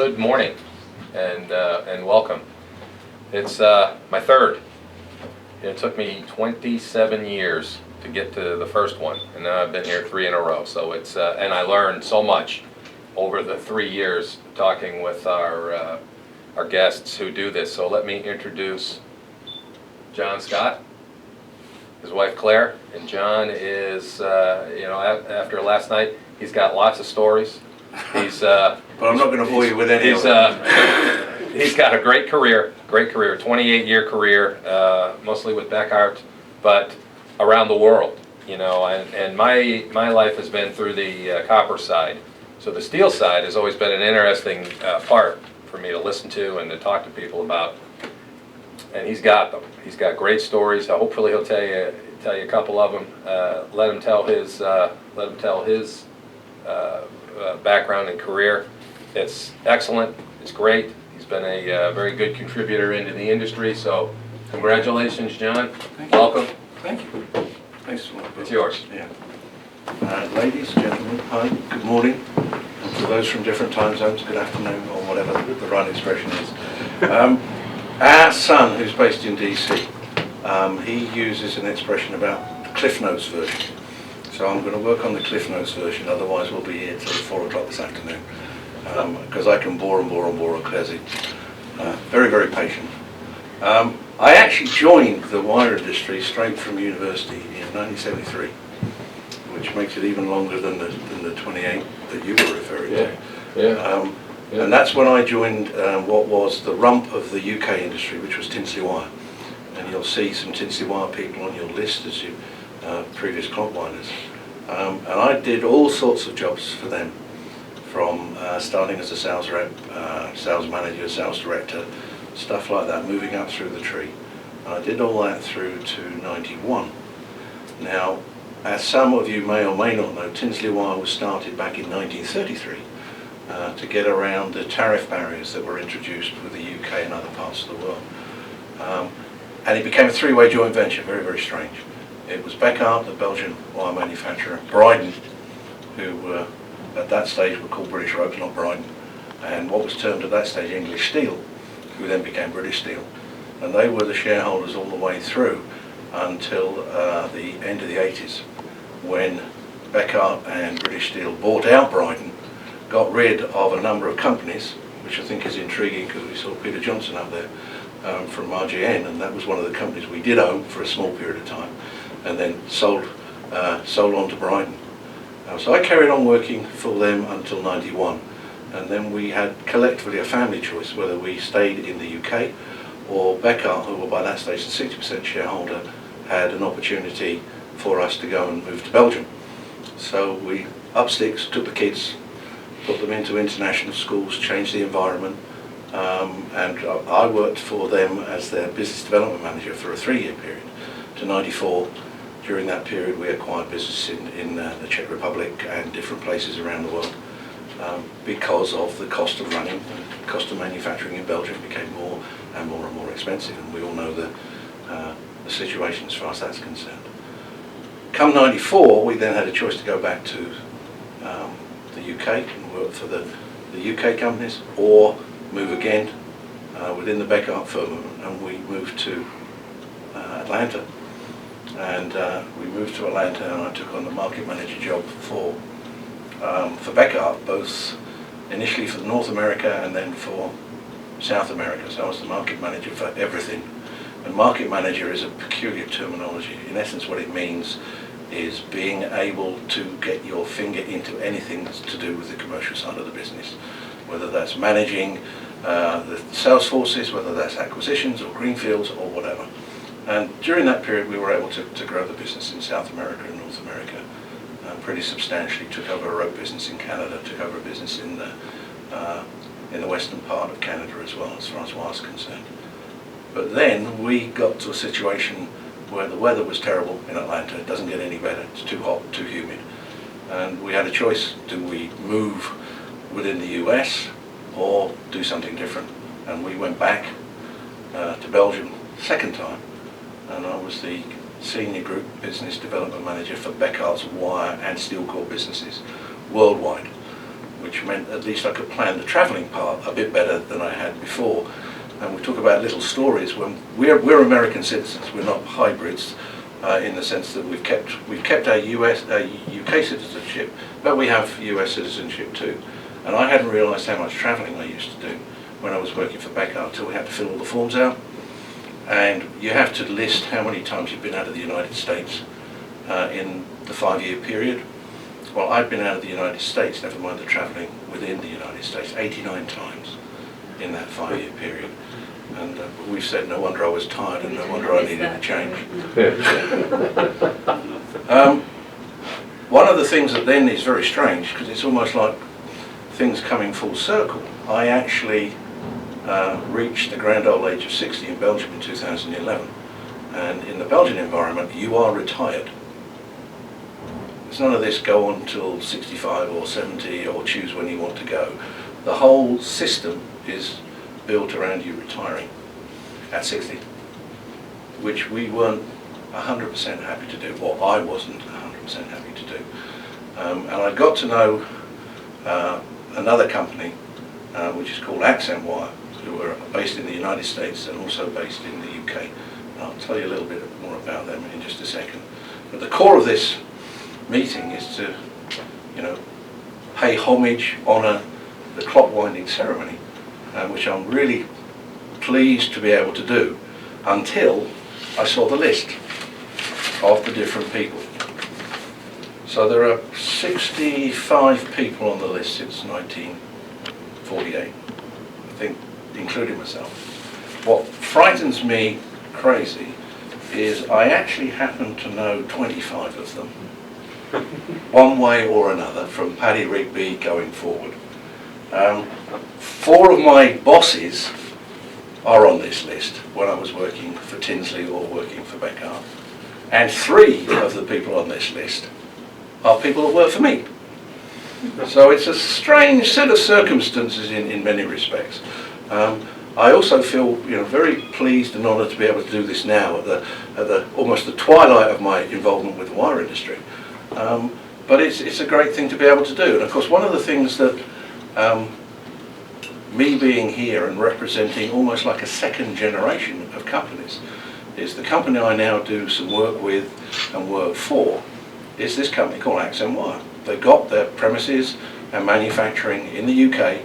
Good morning, and welcome. It's my third. It took me 27 years to get to the first one, and now I've been here 3 in a row. So it's and I learned so much over the 3 years talking with our guests who do this. So let me introduce John Scott, his wife Claire, and John is after last night he's got lots of stories. He's but I'm not going to bore you with any of them. He's got a great career, 28-year career, mostly with Beckhardt, but around the world, and my life has been through the copper side. So the steel side has always been an interesting part for me to listen to and to talk to people about. And he's got them. He's got great stories. Hopefully he'll tell you a couple of them. Let him tell his background and career. It's excellent. It's great. He's been a very good contributor into the industry. So, congratulations, John. Welcome. Thank you. Thanks. It's yours. Yeah. Ladies, gentlemen, hi. Good morning. And for those from different time zones, good afternoon, or whatever the right expression is. Our son, who's based in DC, he uses an expression about the Cliff Notes version. So I'm going to work on the Cliff Notes version, otherwise we'll be here till 4 o'clock this afternoon. Because I can bore Claire's very, very patient. I actually joined the wire industry straight from university in 1973, which makes it even longer than the 28 that you were referring to. Yeah. And that's when I joined what was the rump of the UK industry, which was Tinsley Wire. And you'll see some Tinsley Wire people on your list as you previous Clockwinders. And I did all sorts of jobs for them, from starting as a sales rep, sales manager, sales director, stuff like that, moving up through the tree. And I did all that through to 91. Now, as some of you may or may not know, Tinsley Wire was started back in 1933 to get around the tariff barriers that were introduced with the UK and other parts of the world. And it became a three-way joint venture, very, very strange. It was Beckhardt, the Belgian wire manufacturer, Bryden, who at that stage were called British Ropes, not Bryden, and what was termed at that stage English Steel, who then became British Steel. And they were the shareholders all the way through until the end of the 80s, when Beckhardt and British Steel bought out Bryden, got rid of a number of companies, which I think is intriguing because we saw Peter Johnson up there from RGN, and that was one of the companies we did own for a small period of time, and then sold on to Bryden. So I carried on working for them until 91, and then we had collectively a family choice whether we stayed in the UK or Beckhardt, who were by that stage the 60% shareholder, had an opportunity for us to go and move to Belgium. So we up sticks, took the kids, put them into international schools, changed the environment, and I worked for them as their business development manager for a 3-year period to 94. During that period we acquired business in the Czech Republic and different places around the world because of the cost of running, the cost of manufacturing in Belgium became more and more and more expensive, and we all know the situation as far as that's concerned. Come 94 we then had a choice to go back to the UK and work for the UK companies, or move again within the Beckhardt firm, and we moved to Atlanta. And we moved to Atlanta, and I took on the market manager job for Beckhardt, both initially for North America and then for South America. So I was the market manager for everything. And market manager is a peculiar terminology. In essence, what it means is being able to get your finger into anything that's to do with the commercial side of the business, whether that's managing the sales forces, whether that's acquisitions or greenfields or whatever. And during that period we were able to grow the business in South America and North America pretty substantially. Took over a rope business in Canada, took over a business in the western part of Canada as well, as far as wire is concerned. But then we got to a situation where the weather was terrible in Atlanta. It doesn't get any better. It's too hot, too humid. And we had a choice. Do we move within the US or do something different? And we went back to Belgium second time, and I was the Senior Group Business Development Manager for Beckhardt's wire and steel core businesses worldwide. which meant at least I could plan the travelling part a bit better than I had before. And we talk about little stories. When we're American citizens, we're not hybrids in the sense that we've kept our UK citizenship, but we have US citizenship too. And I hadn't realised how much travelling I used to do when I was working for Becker until we had to fill all the forms out. And you have to list how many times you've been out of the United States in the 5-year period. Well, I've been out of the United States, never mind the travelling within the United States, 89 times in that 5-year period. And we've said no wonder I was tired and no wonder I needed a change. One of the things that then is very strange, because it's almost like things coming full circle, I actually reached the grand old age of 60 in Belgium in 2011. And in the Belgian environment, you are retired. There's none of this go on till 65 or 70 or choose when you want to go. The whole system is built around you retiring at 60, which we weren't 100% happy to do, or I wasn't 100% happy to do. And I got to know another company which is called Accent Wire, who are based in the United States and also based in the UK. And I'll tell you a little bit more about them in just a second. But the core of this meeting is to, pay homage, honour the clockwinding ceremony, which I'm really pleased to be able to do until I saw the list of the different people. So there are 65 people on the list since 1948, I think, including myself. What frightens me crazy is I actually happen to know 25 of them, one way or another, from Paddy Rigby going forward. 4 of my bosses are on this list when I was working for Tinsley or working for Becker, and 3 of the people on this list are people that work for me. So it's a strange set of circumstances in many respects. I also feel very pleased and honoured to be able to do this now at the almost the twilight of my involvement with the wire industry. But it's a great thing to be able to do. And of course, one of the things that me being here and representing almost like a second generation of companies is the company I now do some work with and work for is this company called Accent Wire. They've got their premises and manufacturing in the UK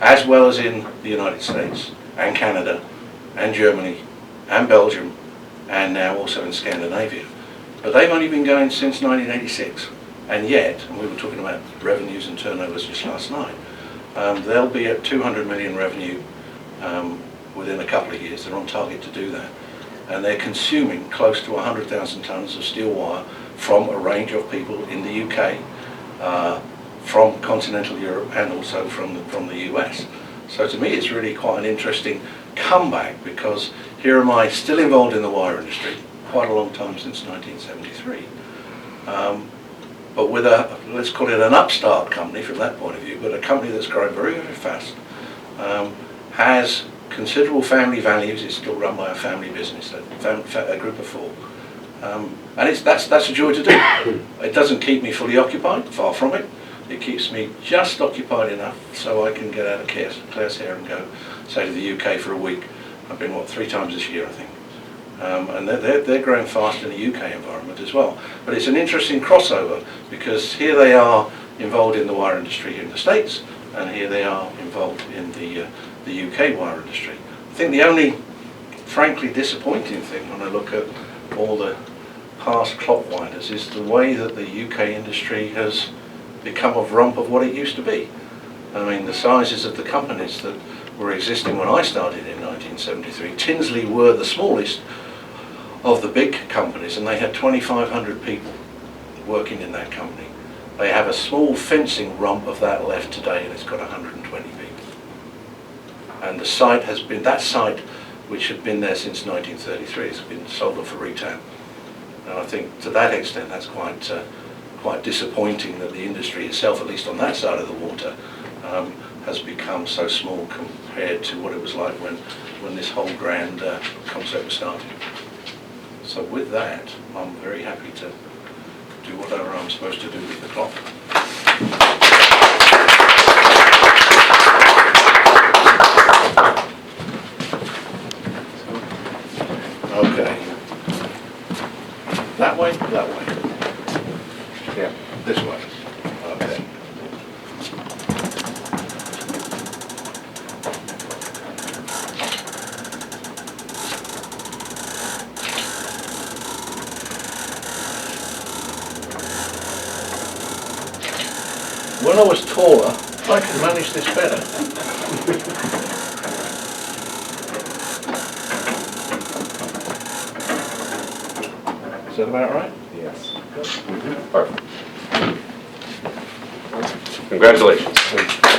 as well as in the United States and Canada and Germany and Belgium and now also in Scandinavia. But they've only been going since 1986, and yet, and we were talking about revenues and turnovers just last night, they'll be at 200 million revenue within a couple of years. They're on target to do that. And they're consuming close to 100,000 tonnes of steel wire from a range of people in the UK, from continental Europe and also from the US. So to me it's really quite an interesting comeback, because here am I still involved in the wire industry, quite a long time, since 1973. But with let's call it an upstart company from that point of view, but a company that's growing very, very fast, has considerable family values. It's still run by a family business, a group of 4. And that's a joy to do. It doesn't keep me fully occupied, far from it. It keeps me just occupied enough so I can get out of Claire's hair and go, say, to the UK for a week. I've been, 3 times this year, I think. And they're growing fast in the UK environment as well. But it's an interesting crossover, because here they are involved in the wire industry in the States, and here they are involved in the UK wire industry. I think the only, frankly, disappointing thing when I look at all the past clockwinders is the way that the UK industry has become a rump of what it used to be. I mean, the sizes of the companies that were existing when I started in 1973, Tinsley were the smallest of the big companies, and they had 2,500 people working in that company. They have a small fencing rump of that left today, and it's got 120 people. And the site has been, that site which had been there since 1933, has been sold off for retail. And I think to that extent that's quite disappointing that the industry itself, at least on that side of the water, has become so small compared to what it was like when this whole grand concept was started. So with that, I'm very happy to do whatever I'm supposed to do with the clock. when I was taller, I could manage this better. Is that about right? Yes. Perfect. Congratulations.